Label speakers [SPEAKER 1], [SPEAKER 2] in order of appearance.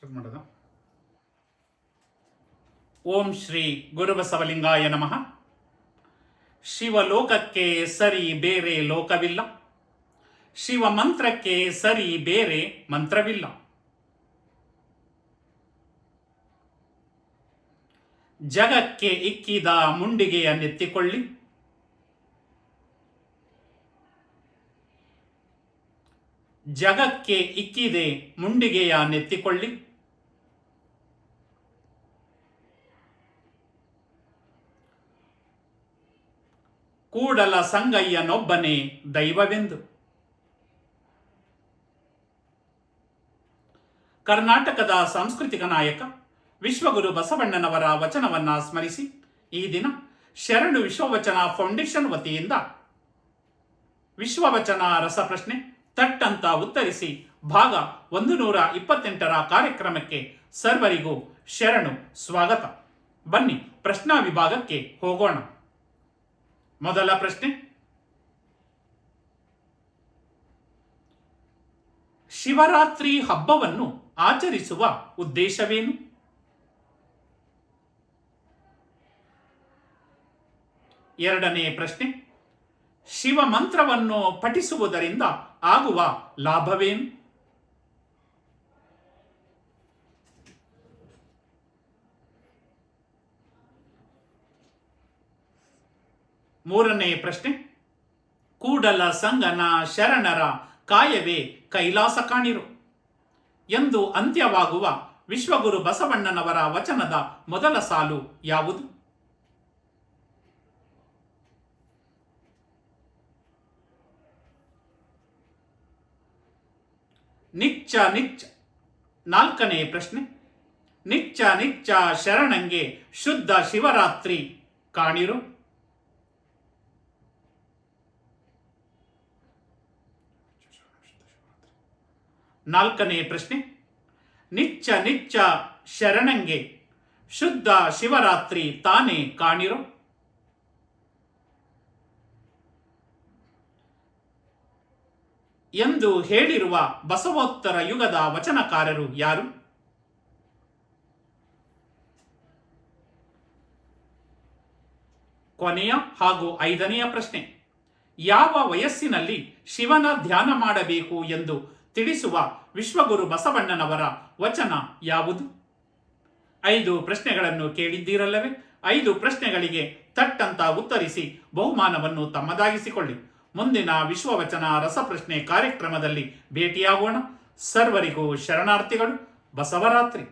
[SPEAKER 1] ಶುರು ಮಾಡೋದು. ಓಂ ಶ್ರೀ ಗುರುಬಸವಲಿಂಗಾಯ ನಮಃ. ಶಿವಲೋಕಕ್ಕೆ ಸರಿ ಬೇರೆ ಲೋಕವಿಲ್ಲ, ಶಿವ ಮಂತ್ರಕ್ಕೆ ಸರಿ ಬೇರೆ ಮಂತ್ರವಿಲ್ಲ. ಜಗಕ್ಕೆ ಇಕ್ಕಿದ ಮುಂಡಿಗೆಯ ನೆತ್ತಿಕೊಳ್ಳಿ, ಜಗಕ್ಕೆ ಇಕ್ಕಿದೆ ಮುಂಡಿಗೆಯ ನೆತ್ತಿಕೊಳ್ಳಿ. ಕೂಡಲ ಸಂಗಯ್ಯನೊಬ್ಬನೇ ದೈವವೆಂದು. ಕರ್ನಾಟಕದ ಸಾಂಸ್ಕೃತಿಕ ನಾಯಕ ವಿಶ್ವಗುರು ಬಸವಣ್ಣನವರ ವಚನವನ್ನ ಸ್ಮರಿಸಿ ಈ ದಿನ ಶರಣು ವಿಶ್ವವಚನ ಫೌಂಡೇಶನ್ ವತಿಯಿಂದ ವಿಶ್ವವಚನ ರಸಪ್ರಶ್ನೆ ತಟ್ಟಂತ ಉತ್ತರಿಸಿ ಭಾಗ 128ರ ಕಾರ್ಯಕ್ರಮಕ್ಕೆ ಸರ್ವರಿಗೂ ಶರಣು ಸ್ವಾಗತ. ಬನ್ನಿ ಪ್ರಶ್ನಾ ವಿಭಾಗಕ್ಕೆ ಹೋಗೋಣ. ಮೊದಲ ಪ್ರಶ್ನೆ, ಶಿವರಾತ್ರಿ ಹಬ್ಬವನ್ನು ಆಚರಿಸುವ ಉದ್ದೇಶವೇನು? ಎರಡನೇ ಪ್ರಶ್ನೆ, ಶಿವ ಮಂತ್ರವನ್ನು ಪಠಿಸುವುದರಿಂದ ಆಗುವ ಲಾಭವೇನು? ಮೂರನೇ ಪ್ರಶ್ನೆ, ಕೂಡಲ ಸಂಗನ ಶರಣರ ಕಾಯವೇ ಕೈಲಾಸ ಕಾಣಿರು ಎಂದು ಅಂತ್ಯವಾಗುವ ವಿಶ್ವಗುರು ಬಸವಣ್ಣನವರ ವಚನದ ಮೊದಲ ಸಾಲು ಯಾವುದು? ನಿಚ್ಚ ನಿಚ್ಚ. ನಾಲ್ಕನೇ ಪ್ರಶ್ನೆ, ನಿಚ್ಚ ನಿಚ್ಚ ಶರಣಂಗೆ ಶುದ್ಧ ಶಿವರಾತ್ರಿ ಕಾಣಿರು. ನಾಲ್ಕನೇ ಪ್ರಶ್ನೆ, ನಿಚ್ಚ ನಿಚ್ಚ ಶರಣಂಗೆ ಶುದ್ಧ ಶಿವರಾತ್ರಿ ತಾನೇ ಕಾಣಿರೋ. ಎಂದು ಹೇಳಿರುವ ಬಸವೋತ್ತರ ಯುಗದ ವಚನಕಾರರು ಯಾರು? ಕೊನೆಯ ಹಾಗೂ 5ನೆಯ ಪ್ರಶ್ನೆ, ಯಾವ ವಯಸ್ಸಿನಲ್ಲಿ ಶಿವನ ಧ್ಯಾನ ಮಾಡಬೇಕು ಎಂದು ತಿಳಿಸುವ ವಿಶ್ವಗುರು ಬಸವಣ್ಣನವರ ವಚನ ಯಾವುದು? 5 ಪ್ರಶ್ನೆಗಳನ್ನು ಕೇಳಿದ್ದೀರಲ್ಲವೇ? 5 ಪ್ರಶ್ನೆಗಳಿಗೆ ತಟ್ಟಂತ ಉತ್ತರಿಸಿ ಬಹುಮಾನವನ್ನು ತಮ್ಮದಾಗಿಸಿಕೊಳ್ಳಿ. ಮುಂದಿನ ವಿಶ್ವವಚನ ರಸಪ್ರಶ್ನೆ ಕಾರ್ಯಕ್ರಮದಲ್ಲಿ ಭೇಟಿಯಾಗೋಣ. ಸರ್ವರಿಗೂ ಶರಣಾರ್ಥಿಗಳು. ಬಸವರಾತ್ರಿ.